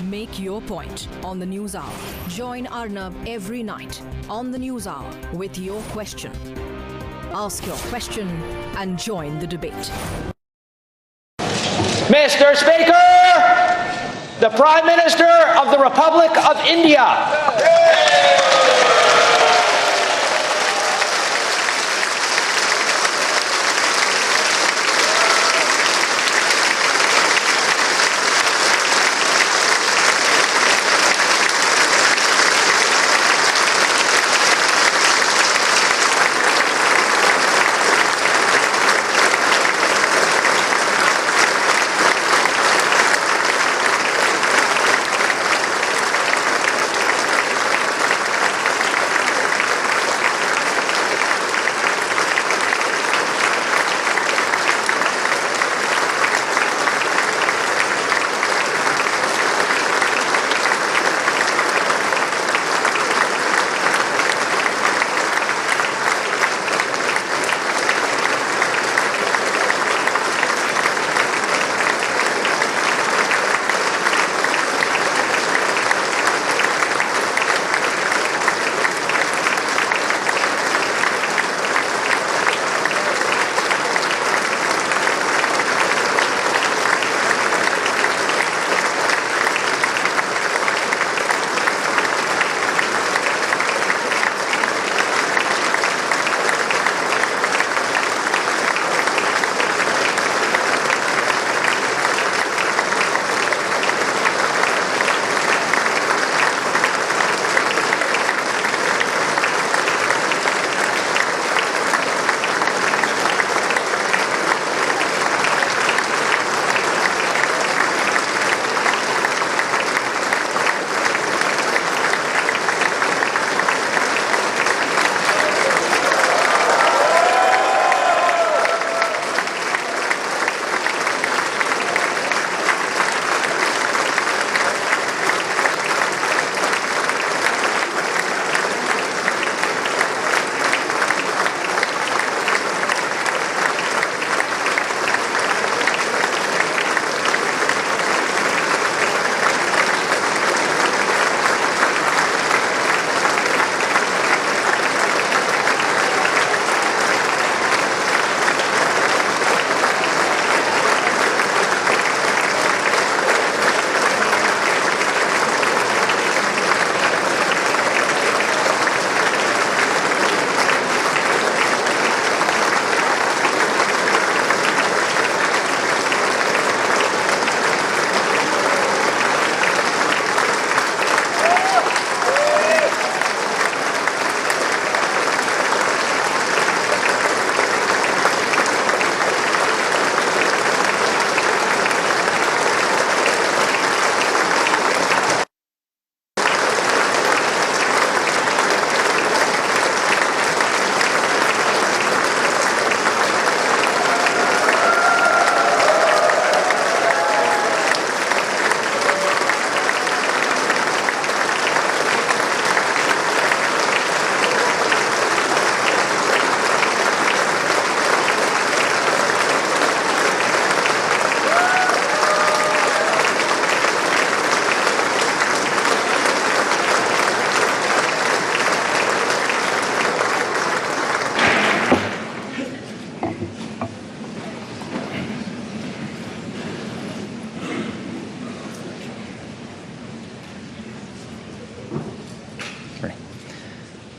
Make your point on the News Hour. Join Arnab every night on the News Hour with your question. Ask your question and join the debate. Mr. Speaker, the Prime Minister of the Republic of India.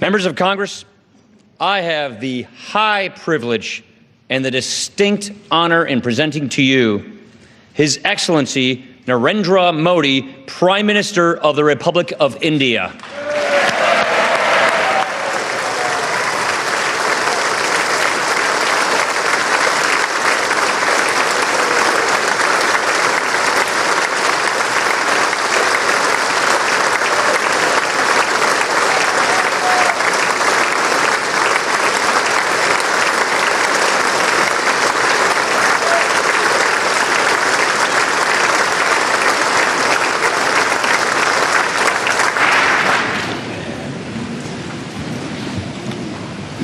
Members of Congress, I have the high privilege and the distinct honor in presenting to you His Excellency Narendra Modi, Prime Minister of the Republic of India.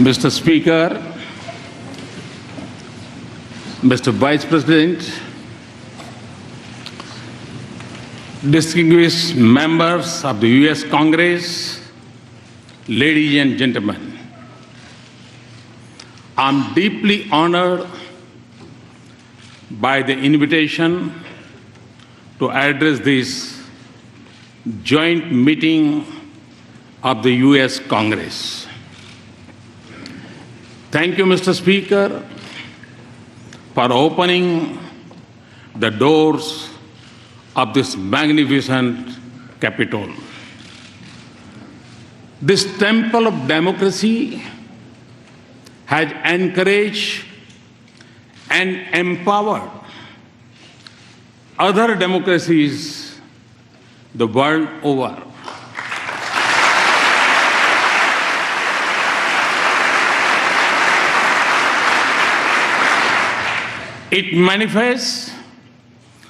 Mr. Speaker, Mr. Vice President, distinguished members of the US Congress, ladies and gentlemen, I'm deeply honored by the invitation to address this joint meeting of the US Congress. Thank you, Mr. Speaker, for opening the doors of this magnificent Capitol. This temple of democracy has encouraged and empowered other democracies the world over. It manifests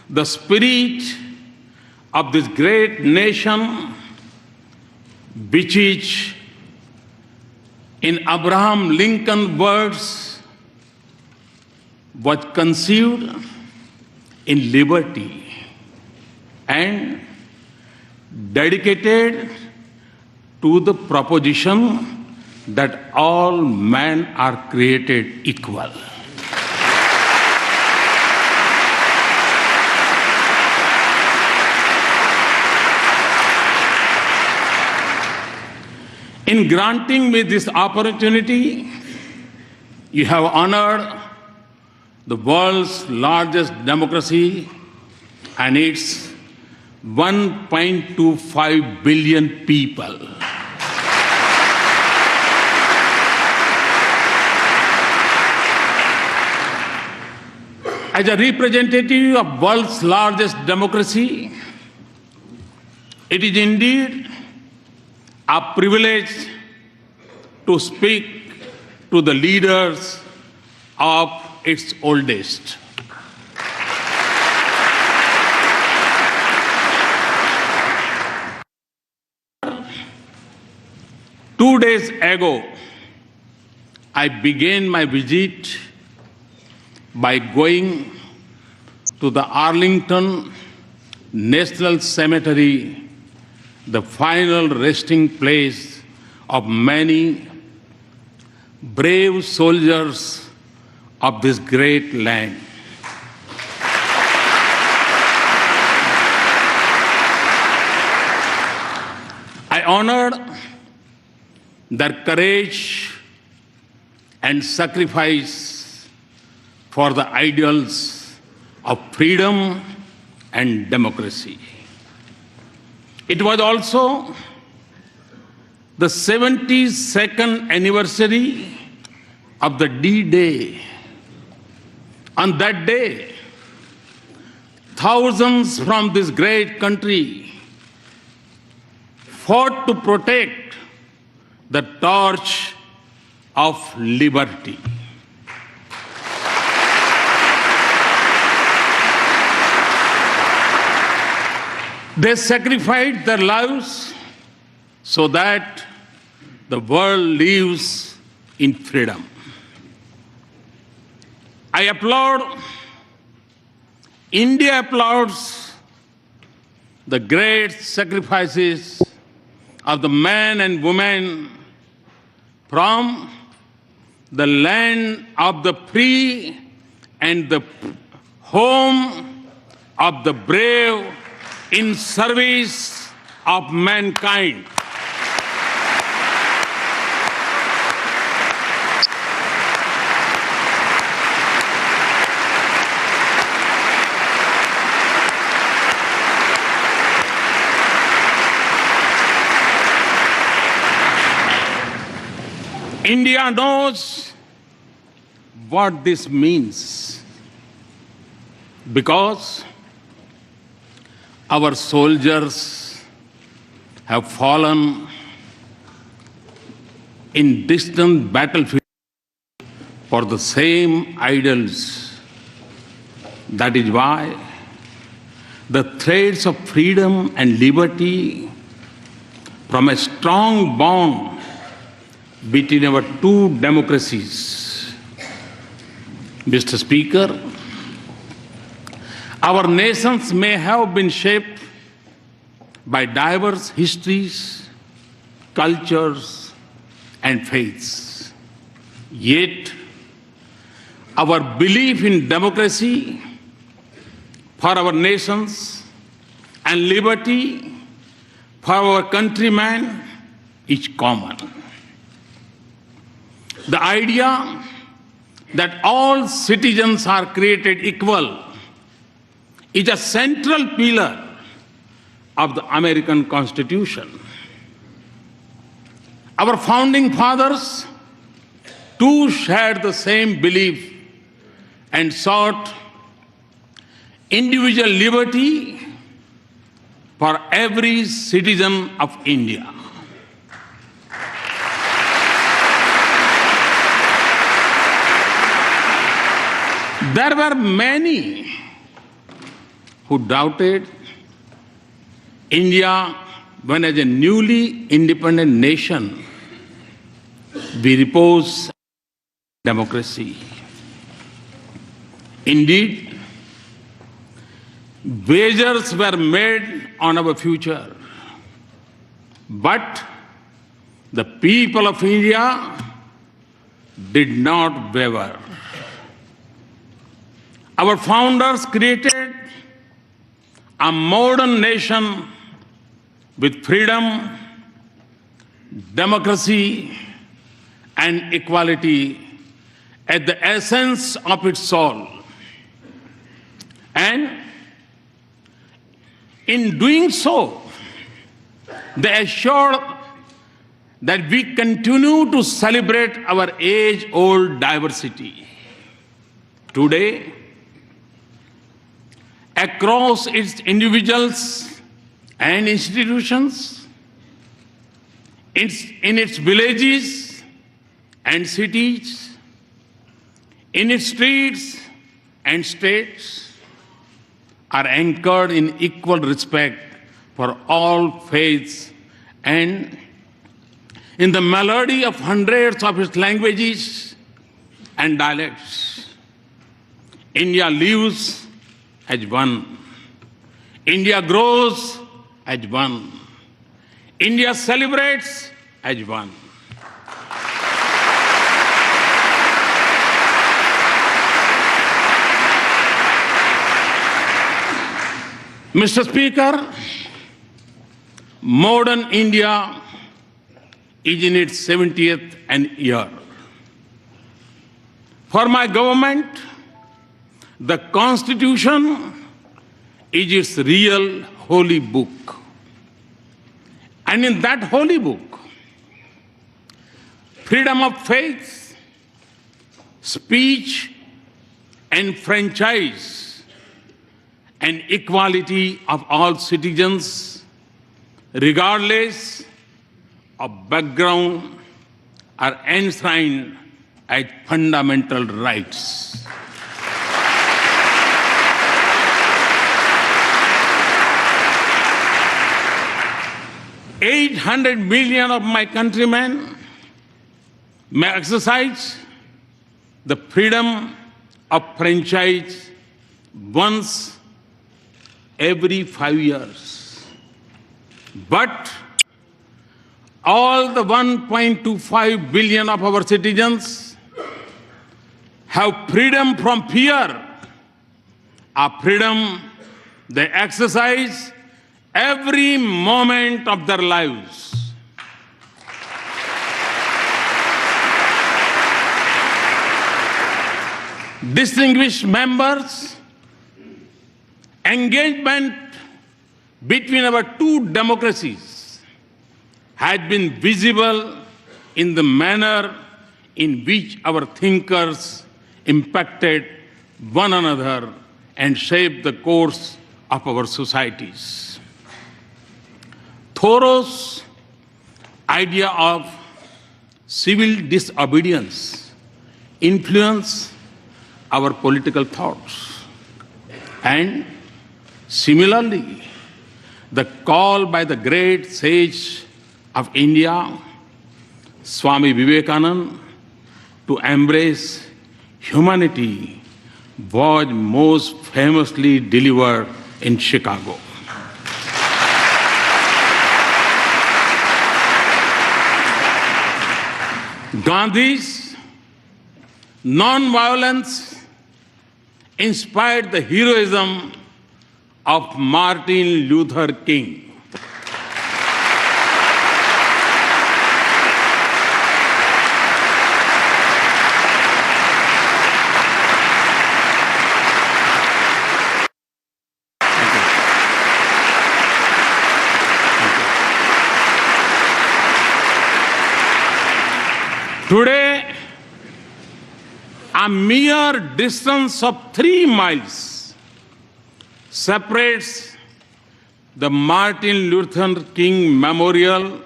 the spirit of this great nation, which is, in Abraham Lincoln's words, was conceived in liberty and dedicated to the proposition that all men are created equal. In granting me this opportunity, you have honored the world's largest democracy and its 1.25 billion people. As a representative of world's largest democracy, it is indeed a privilege to speak to the leaders of its oldest. Two days ago, I began my visit by going to the Arlington National Cemetery, the final resting place of many brave soldiers of this great land. I honored their courage and sacrifice for the ideals of freedom and democracy. It was also the 72nd anniversary of the D-Day. On that day, thousands from this great country fought to protect the torch of liberty. They sacrificed their lives so that the world lives in freedom. I applaud, India applauds the great sacrifices of the men and women from the land of the free and the home of the brave in service of mankind. India knows what this means because our soldiers have fallen in distant battlefields for the same ideals. That is why the threads of freedom and liberty from a strong bond between our two democracies. Mr. Speaker, our nations may have been shaped by diverse histories, cultures, and faiths. Yet, our belief in democracy for our nations and liberty for our countrymen is common. The idea that all citizens are created equal is a central pillar of the American Constitution. Our founding fathers too shared the same belief and sought individual liberty for every citizen of India. There were many who doubted India when, as a newly independent nation, we repose democracy. Indeed, wagers were made on our future, but the people of India did not waver. Our founders created a modern nation with freedom, democracy, and equality at the essence of its soul. And in doing so, they assured that we continue to celebrate our age-old diversity. Today, across its individuals and institutions, in its villages and cities, in its streets and states, are anchored in equal respect for all faiths and in the melody of hundreds of its languages and dialects. India lives as one. India grows as one. India celebrates as one. Mr. Speaker, modern India is in its 70th year. For my government, the Constitution is its real holy book. And in that holy book, freedom of faith, speech, and franchise, and equality of all citizens, regardless of background, are enshrined as fundamental rights. $800 million of my countrymen may exercise the freedom of franchise once every 5 years. But all the 1.25 billion of our citizens have freedom from fear, a freedom they exercise every moment of their lives. Distinguished members, engagement between our two democracies had been visible in the manner in which our thinkers impacted one another and shaped the course of our societies. Thoreau's idea of civil disobedience influenced our political thoughts. And similarly, the call by the great sage of India, Swami Vivekananda, to embrace humanity was most famously delivered in Chicago. Gandhi's non-violence inspired the heroism of Martin Luther King. Today, a mere distance of 3 miles separates the Martin Luther King Memorial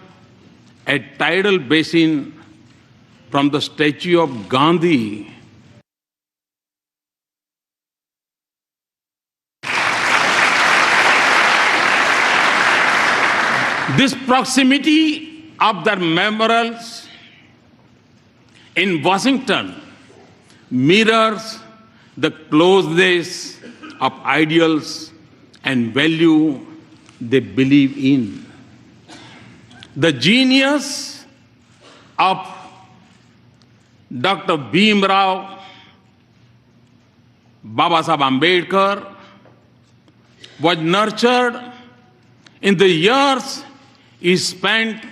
at Tidal Basin from the statue of Gandhi. This proximity of their memorials in Washington mirrors the closeness of ideals and value they believe in. The genius of Dr. Bhim Rao, Babasaheb Ambedkar was nurtured in the years he spent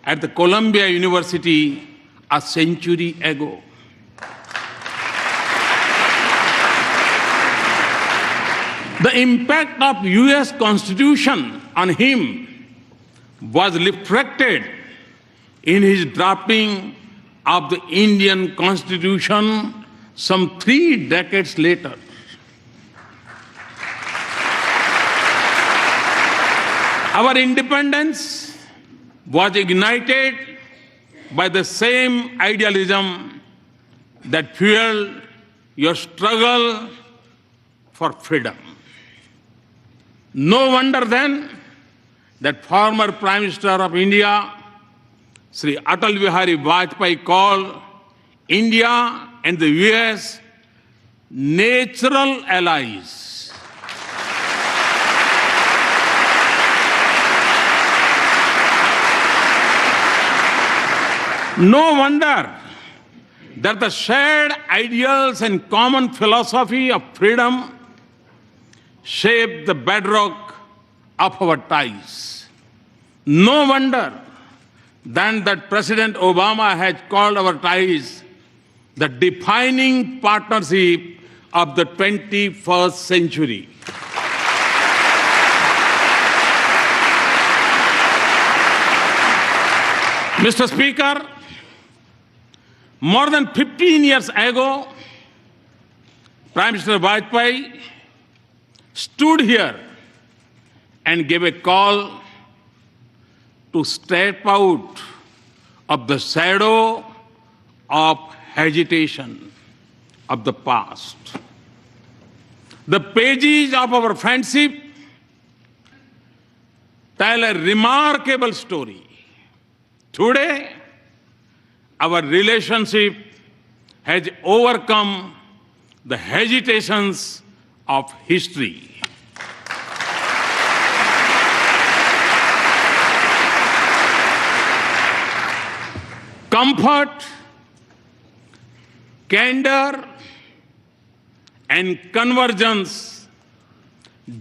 at the Columbia University a century ago. The impact of US Constitution on him was reflected in his drafting of the Indian Constitution some 3 decades later. Our independence was ignited by the same idealism that fueled your struggle for freedom. No wonder then that former Prime Minister of India, Sri Atal Bihari Vajpayee, called India and the US natural allies. No wonder that the shared ideals and common philosophy of freedom shape the bedrock of our ties. No wonder then that President Obama has called our ties the defining partnership of the 21st century. Mr. Speaker, more than 15 years ago, Prime Minister Vajpayee stood here and gave a call to step out of the shadow of hesitation of the past. The pages of our friendship tell a remarkable story. Today, our relationship has overcome the hesitations of history. Comfort, candor, and convergence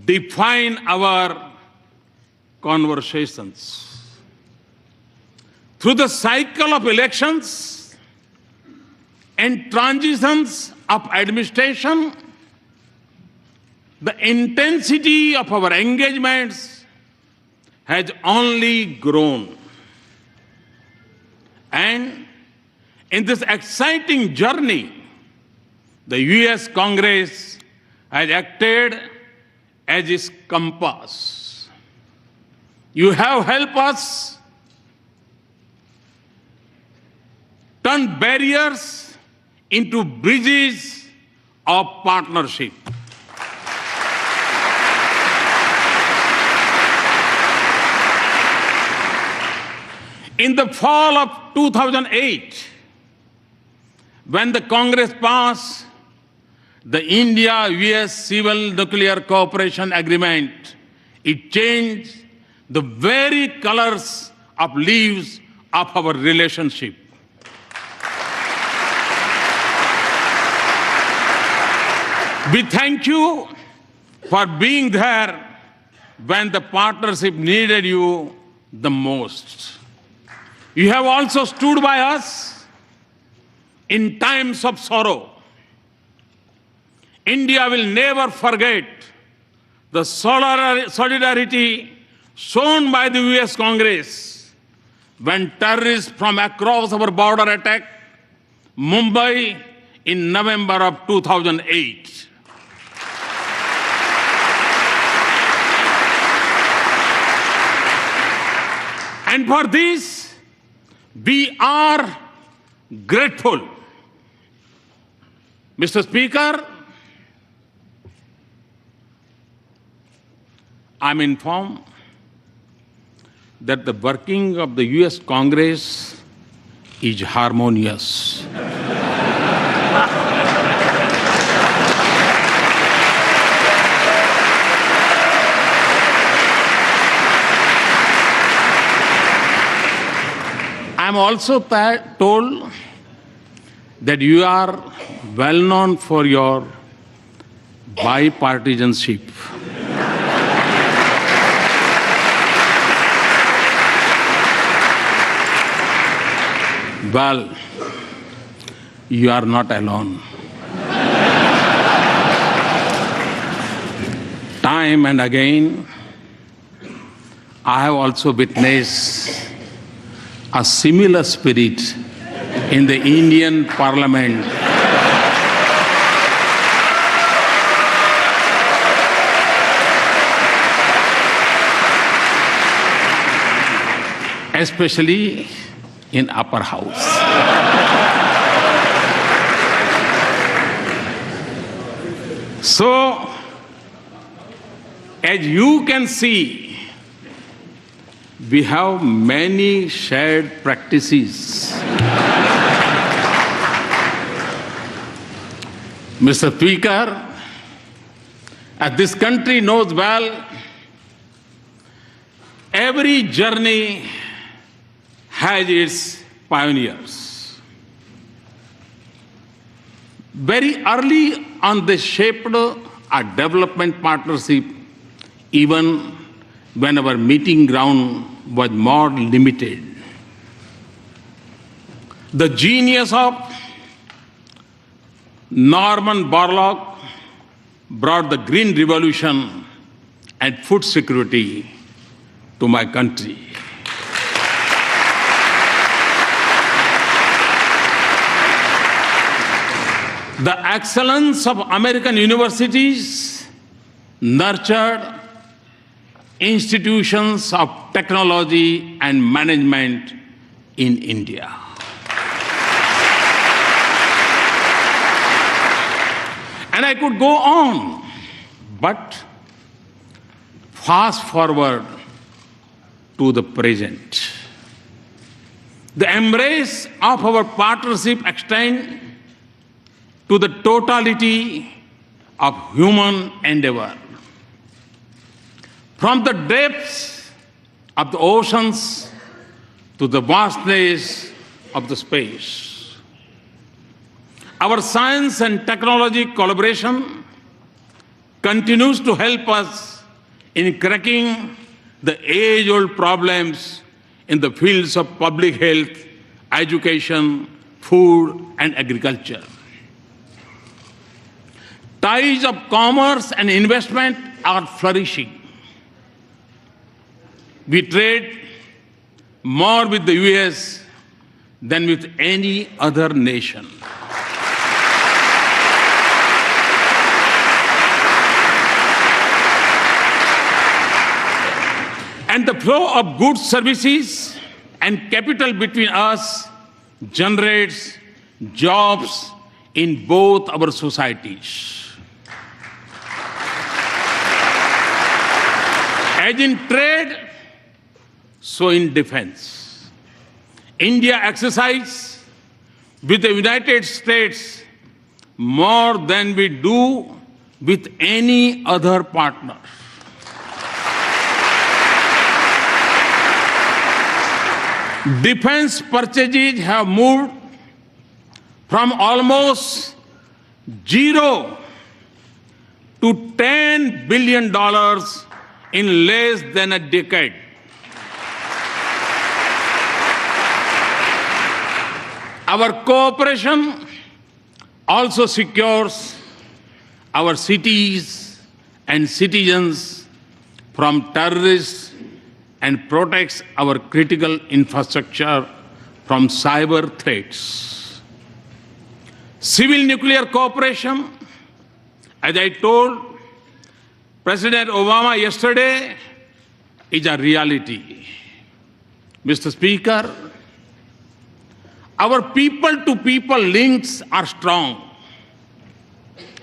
define our conversations. Through the cycle of elections and transitions of administration, the intensity of our engagements has only grown. And in this exciting journey, the US Congress has acted as its compass. You have helped us turn barriers into bridges of partnership. In the fall of 2008, when the Congress passed the India-US Civil Nuclear Cooperation Agreement, it changed the very colors of leaves of our relationship. We thank you for being there when the partnership needed you the most. You have also stood by us in times of sorrow. India will never forget the solidarity shown by the US Congress when terrorists from across our border attacked Mumbai in November of 2008. And for this, we are grateful. Mr. Speaker, I'm informed that the working of the US Congress is harmonious. I'm also told that you are well known for your bipartisanship. Well, you are not alone. Time and again, I have also witnessed a similar spirit in the Indian Parliament. Especially in upper house. So, as you can see, we have many shared practices. Mr. Speaker, as this country knows well, every journey has its pioneers. Very early on, they shaped a development partnership, even when our meeting ground was more limited. The genius of Norman Borlaug brought the Green Revolution and food security to my country. The excellence of American universities nurtured institutions of technology and management in India. And I could go on, but fast forward to the present. The embrace of our partnership extends to the totality of human endeavor. From the depths of the oceans to the vastness of the space. Our science and technology collaboration continues to help us in cracking the age-old problems in the fields of public health, education, food, and agriculture. Ties of commerce and investment are flourishing. We trade more with the US than with any other nation. And the flow of goods, services, and capital between us generates jobs in both our societies. As in trade, so in defense. India exercises with the United States more than we do with any other partner. Defense purchases have moved from almost zero to $10 billion in less than a decade. Our cooperation also secures our cities and citizens from terrorists and protects our critical infrastructure from cyber threats. Civil nuclear cooperation, as I told President Obama yesterday, is a reality. Mr. Speaker, our people-to-people links are strong,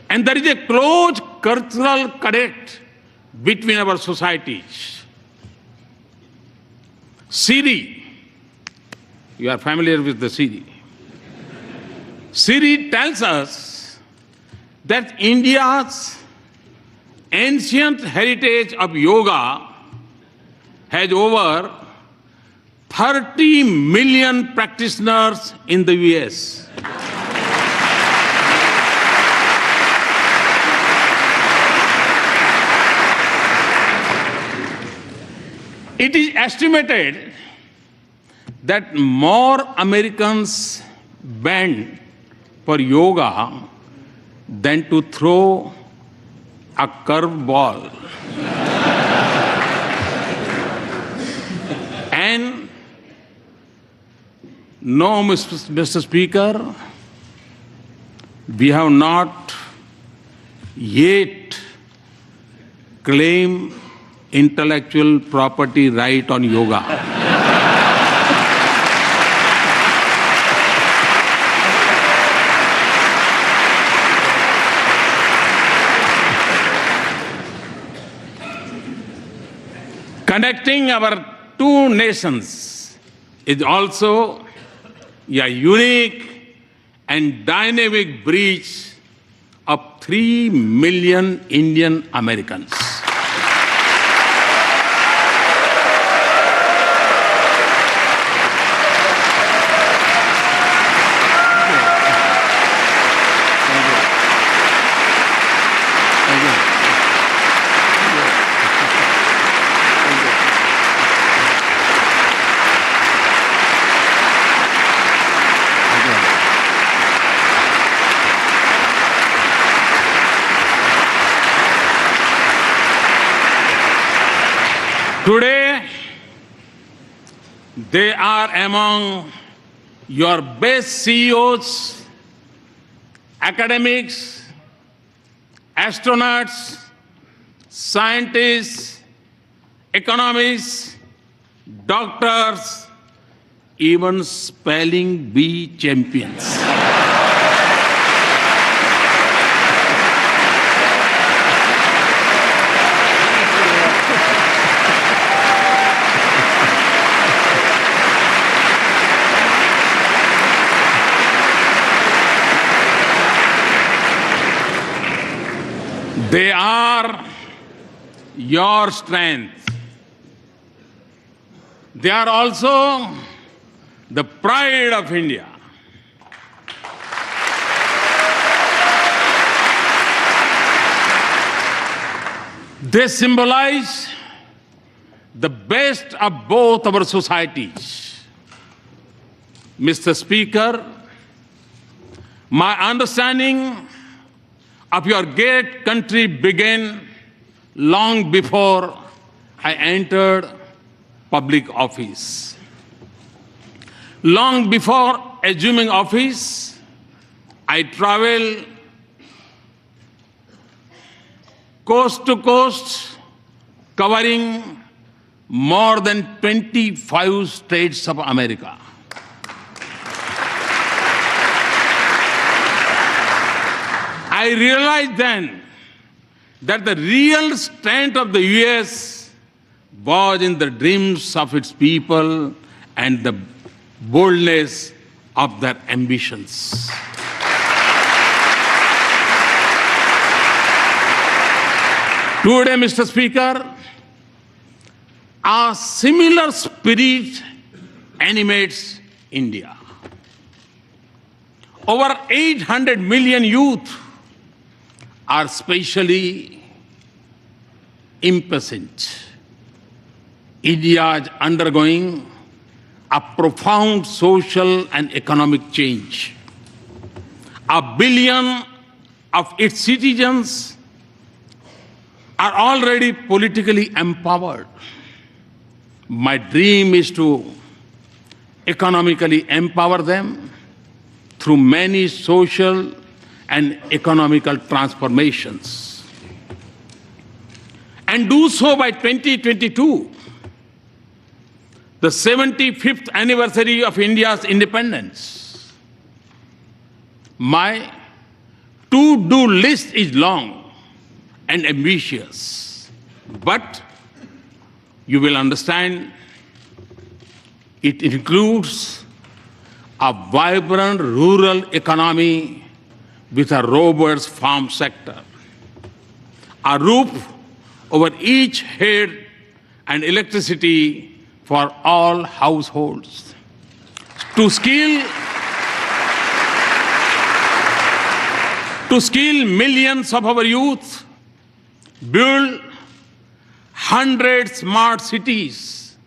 and there is a close cultural connect between our societies. Siri, you are familiar with the Siri. Siri tells us that India's ancient heritage of yoga has over 30 million practitioners in the US. It is estimated that more Americans bend for yoga than to throw a curveball. And no, Mr. Speaker, we have not yet claimed intellectual property right on yoga. Connecting our two nations is also a unique and dynamic bridge of 3 million Indian Americans. Today, they are among your best CEOs, academics, astronauts, scientists, economists, doctors, even spelling bee champions. They are your strength. They are also the pride of India. They symbolize the best of both our societies. Mr. Speaker, my understanding of your great country began long before I entered public office. Long before assuming office, I traveled coast to coast, covering more than 25 states of America. I realized then that the real strength of the US was in the dreams of its people and the boldness of their ambitions. Today, Mr. Speaker, a similar spirit animates India. Over 800 million youth are especially impatient. India is undergoing a profound social and economic change. 1 billion of its citizens are already politically empowered. My dream is to economically empower them through many social and economical transformations, and do so by 2022, the 75th anniversary of India's independence. My to-do list is long and ambitious, but you will understand it includes a vibrant rural economy with a robust farm sector, a roof over each head, and electricity for all households. To skill millions of our youth, build 100 smart cities,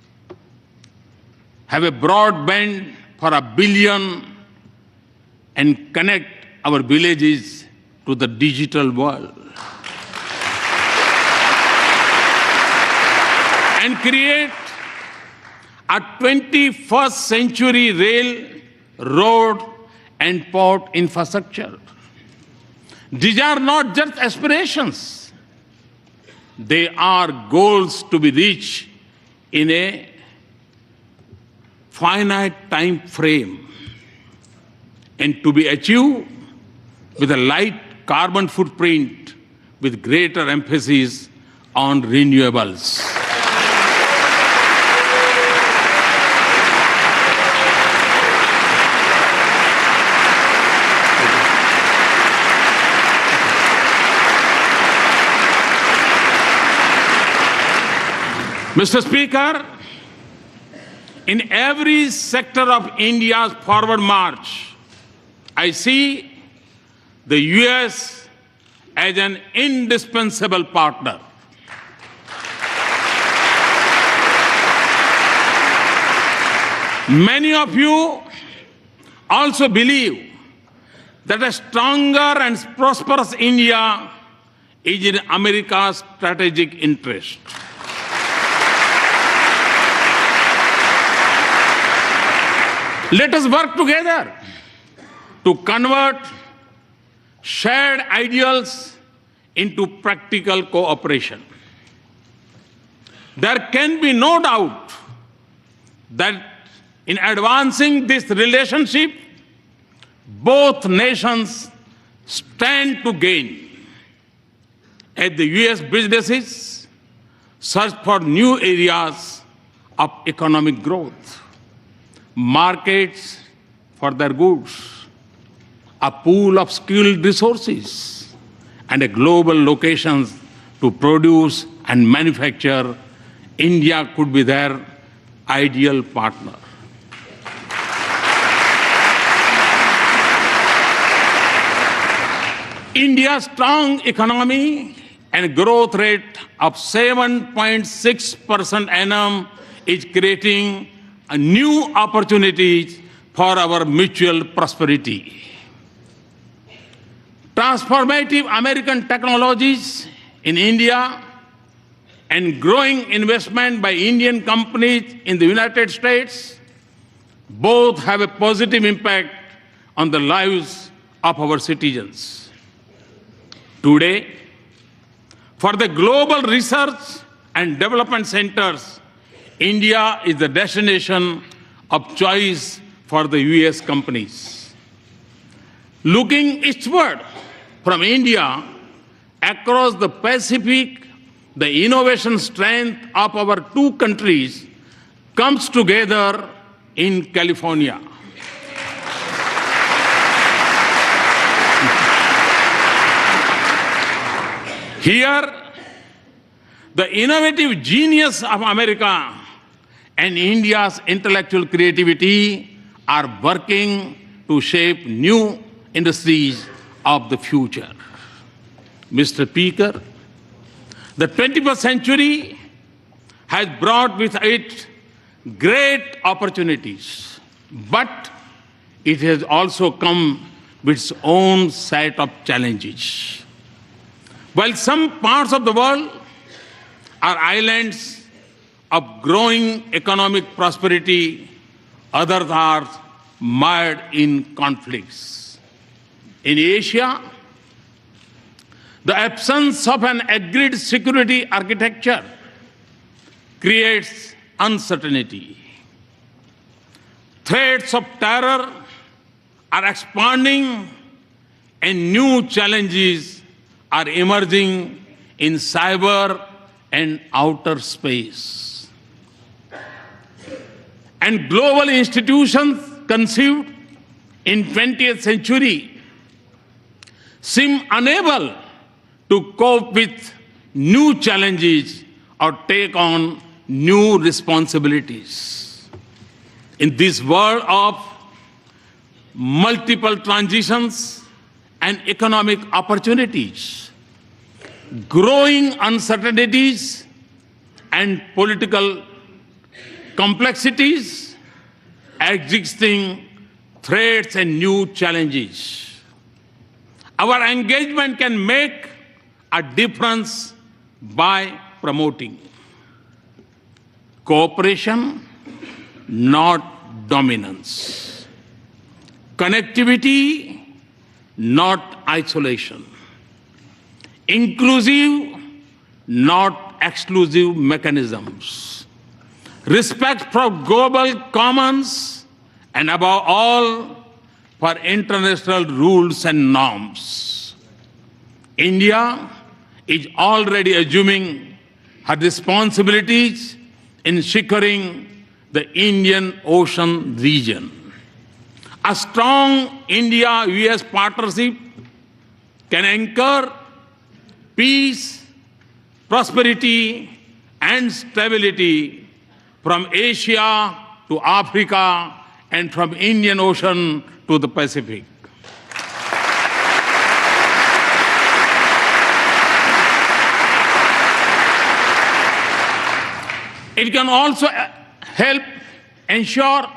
have a broadband for 1 billion, and connect our villages to the digital world. And create a 21st century rail, road, and port infrastructure. These are not just aspirations. They are goals to be reached in a finite time frame and to be achieved with a light carbon footprint with greater emphasis on renewables. Mr. Speaker, in every sector of India's forward march, I see the US as an indispensable partner. Many of you also believe that a stronger and prosperous India is in America's strategic interest. Let us work together to convert shared ideals into practical cooperation. There can be no doubt that in advancing this relationship, both nations stand to gain as the US businesses search for new areas of economic growth, markets for their goods, a pool of skilled resources, and a global locations to produce and manufacture. India could be their ideal partner. India's strong economy and growth rate of 7.6% annum is creating a new opportunities for our mutual prosperity. Transformative American technologies in India and growing investment by Indian companies in the United States both have a positive impact on the lives of our citizens. Today, for the global research and development centers, India is the destination of choice for the US companies. Looking eastward from India, across the Pacific, the innovation strength of our two countries comes together in California. Here, the innovative genius of America and India's intellectual creativity are working to shape new industries of the future. Mr. Speaker, the 21st century has brought with it great opportunities, but it has also come with its own set of challenges. While some parts of the world are islands of growing economic prosperity, others are mired in conflicts. In Asia, the absence of an agreed security architecture creates uncertainty. Threats of terror are expanding and new challenges are emerging in cyber and outer space. And global institutions conceived in 20th century seem unable to cope with new challenges or take on new responsibilities. In this world of multiple transitions and economic opportunities, growing uncertainties and political complexities, existing threats and new challenges, our engagement can make a difference by promoting cooperation, not dominance, connectivity, not isolation, inclusive, not exclusive mechanisms, respect for global commons, and above all, for international rules and norms. India is already assuming her responsibilities in securing the Indian Ocean region. A strong India-US partnership can anchor peace, prosperity, and stability from Asia to Africa and from Indian Ocean to the Pacific. It can also help ensure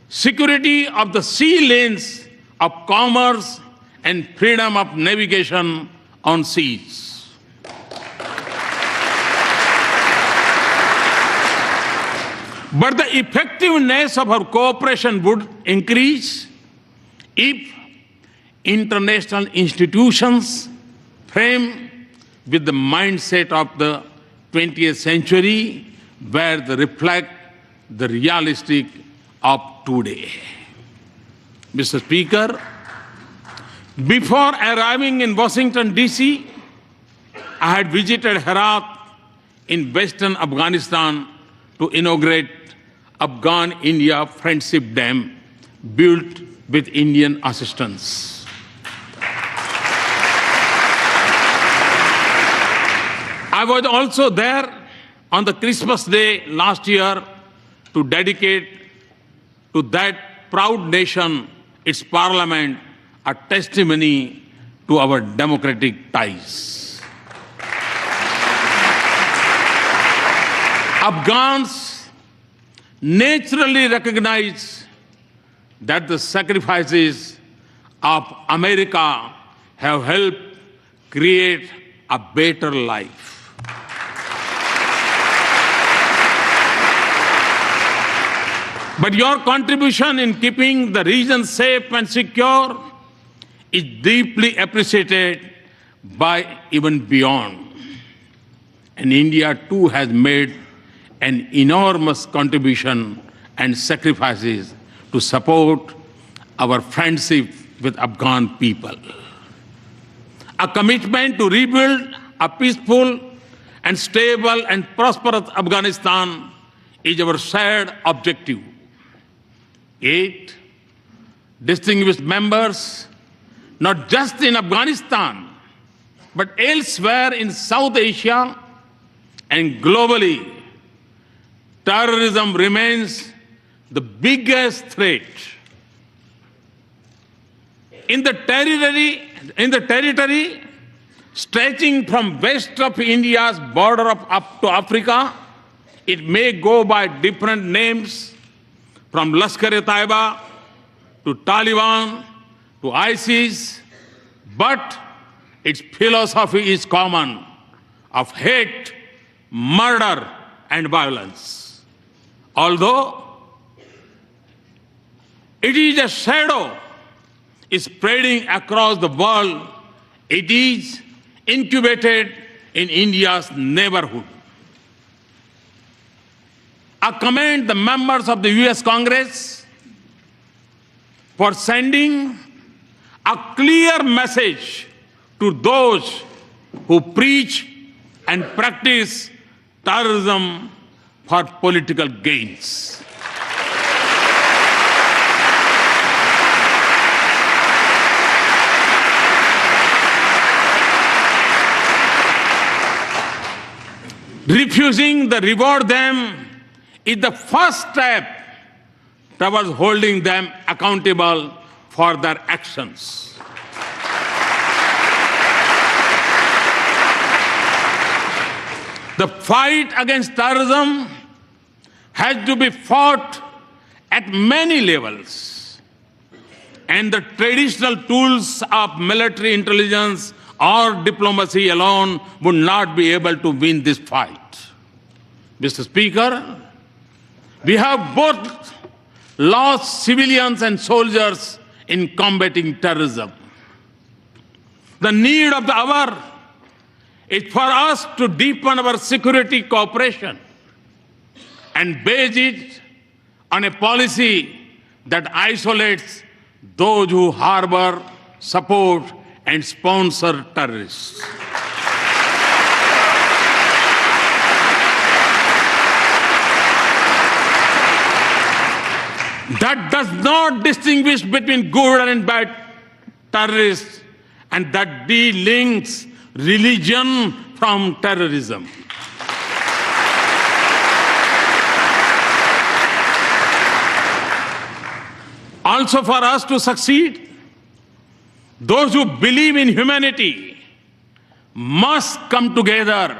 security of the sea lanes of commerce and freedom of navigation on seas. But the effectiveness of our cooperation would increase if international institutions frame with the mindset of the 20th century, where they reflect the realistic of today. Mr. Speaker, before arriving in Washington, D.C., I had visited Herat in western Afghanistan to inaugurate Afghan-India Friendship Dam built with Indian assistance. I was also there on the Christmas Day last year to dedicate to that proud nation, its parliament, a testimony to our democratic ties. Afghans naturally recognize that the sacrifices of America have helped create a better life. But your contribution in keeping the region safe and secure is deeply appreciated by even beyond. And India too has made an enormous contribution and sacrifices to support our friendship with Afghan people. A commitment to rebuild a peaceful and stable and prosperous Afghanistan is our shared objective. Yet, distinguished members, not just in Afghanistan, but elsewhere in South Asia and globally, terrorism remains the biggest threat. In the territory, stretching from west of India's border up to Africa. It may go by different names, from Lashkar-e-Taiba to Taliban to ISIS, but its philosophy is common, of hate, murder, and violence. Although it is a shadow spreading across the world, it is incubated in India's neighborhood. I commend the members of the US Congress for sending a clear message to those who preach and practice terrorism for political gains. Refusing to reward them is the first step towards holding them accountable for their actions. The fight against terrorism has to be fought at many levels, and the traditional tools of military intelligence or diplomacy alone would not be able to win this fight. Mr. Speaker, we have both lost civilians and soldiers in combating terrorism. The need of the hour is for us to deepen our security cooperation and base it on a policy that isolates those who harbor, support, and sponsor terrorists. That does not distinguish between good and bad terrorists, and that delinks religion from terrorism. Also, for us to succeed, those who believe in humanity must come together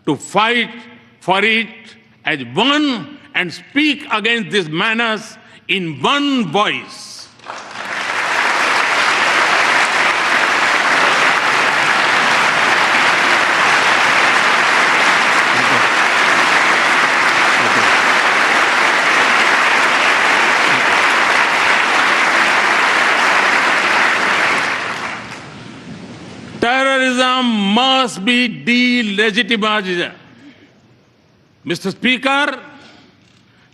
to fight for it as one and speak against this menace in one voice. Terrorism must be delegitimized. Mr. Speaker,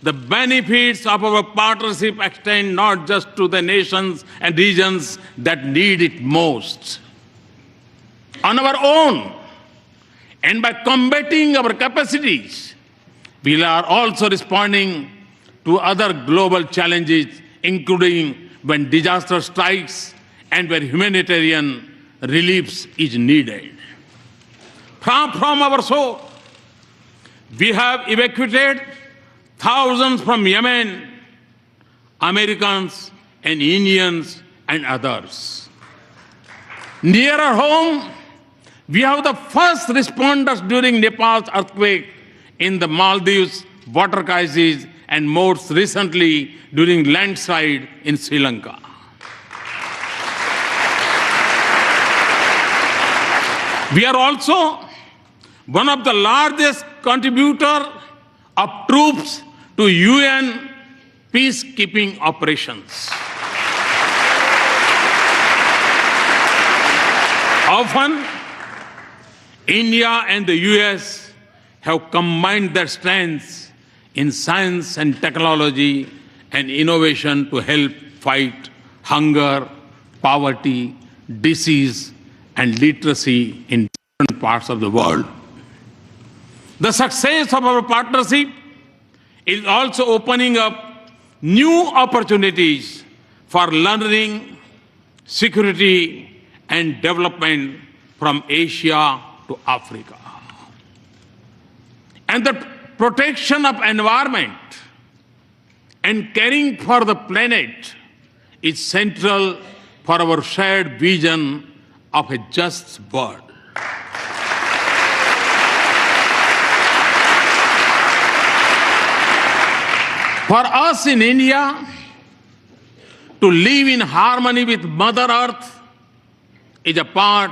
the benefits of our partnership extend not just to the nations and regions that need it most. On our own, and by combating our capacities, we are also responding to other global challenges, including when disaster strikes and where humanitarian relief is needed. From our shore, we have evacuated thousands from Yemen, Americans and Indians and others. Nearer home, we have the first responders during Nepal's earthquake, in the Maldives water crisis, and most recently during landslide in Sri Lanka. We are also one of the largest contributors of troops to UN peacekeeping operations. Often, India and the US have combined their strengths in science and technology and innovation to help fight hunger, poverty, disease, and literacy in different parts of the world. The success of our partnership is also opening up new opportunities for learning, security, and development from Asia to Africa. And the protection of environment and caring for the planet is central for our shared vision of a just world. For us in India, to live in harmony with Mother Earth is a part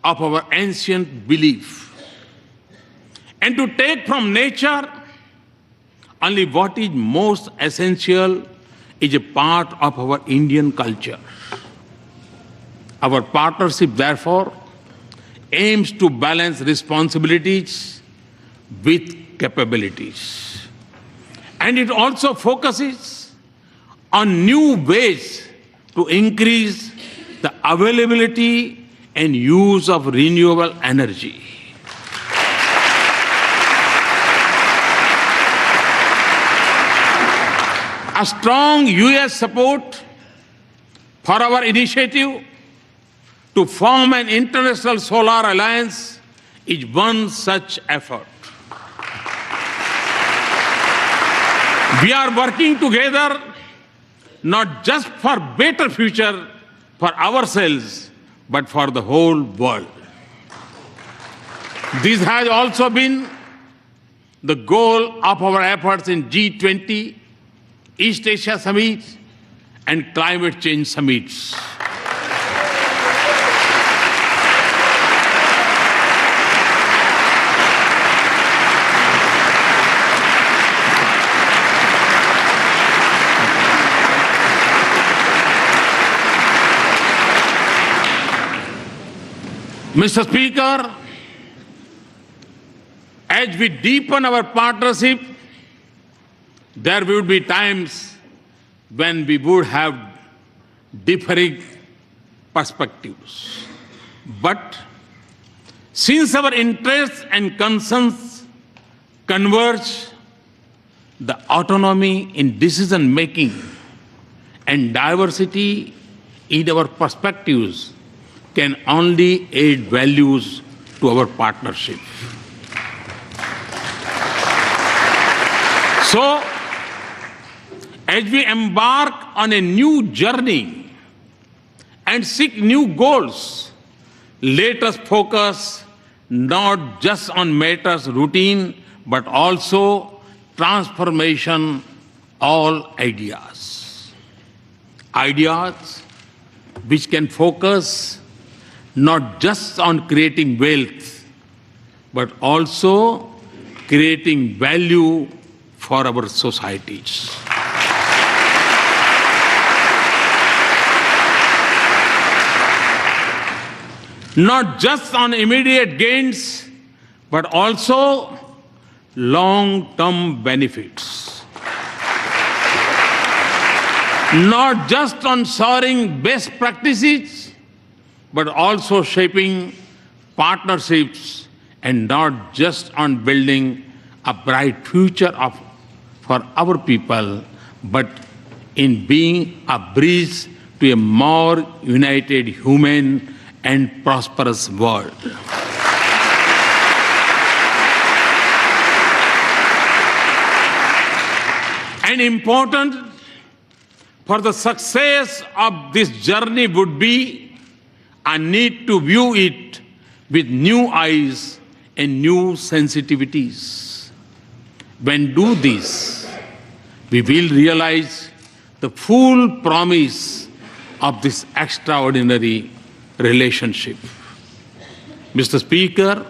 of our ancient belief. And to take from nature only what is most essential is a part of our Indian culture. Our partnership, therefore, aims to balance responsibilities with capabilities. And it also focuses on new ways to increase the availability and use of renewable energy. A strong US support for our initiative to form an international solar alliance is one such effort. We are working together not just for better future for ourselves, but for the whole world. This has also been the goal of our efforts in G20, East Asia Summit, and climate change summits. Mr. Speaker, as we deepen our partnership, there would be times when we would have differing perspectives. But since our interests and concerns converge, the autonomy in decision making and diversity in our perspectives can only add values to our partnership. So, as we embark on a new journey and seek new goals, let us focus not just on matters routine, but also transformation, all ideas. Ideas which can focus not just on creating wealth, but also creating value for our societies. Not just on immediate gains, but also long-term benefits. Not just on soaring best practices, but also shaping partnerships, and not just on building a bright future for our people, but in being a bridge to a more united, human, and prosperous world. And important for the success of this journey would be a need to view it with new eyes and new sensitivities. When do this, we will realize the full promise of this extraordinary relationship. Mr. Speaker,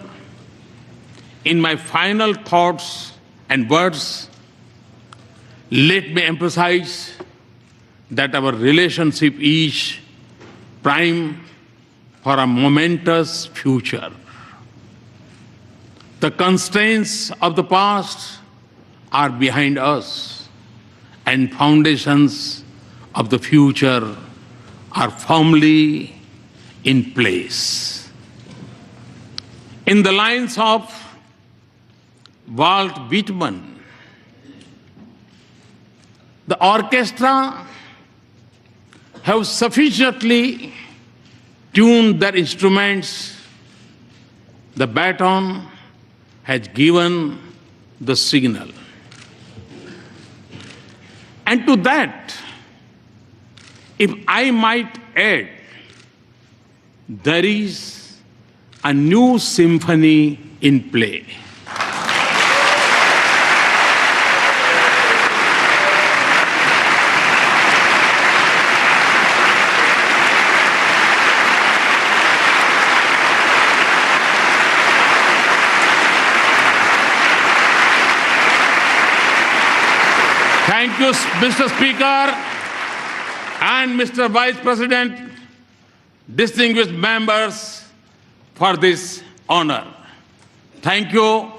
in my final thoughts and words, let me emphasize that our relationship is prime for a momentous future. The constraints of the past are behind us, and foundations of the future are firmly in place. In the lines of Walt Whitman, the orchestra have sufficiently tuned their instruments, the baton has given the signal. And to that, if I might add, there is a new symphony in play. Thank you, Mr. Speaker and Mr. Vice President, distinguished members, for this honor. Thank you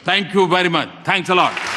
very much. Thanks a lot.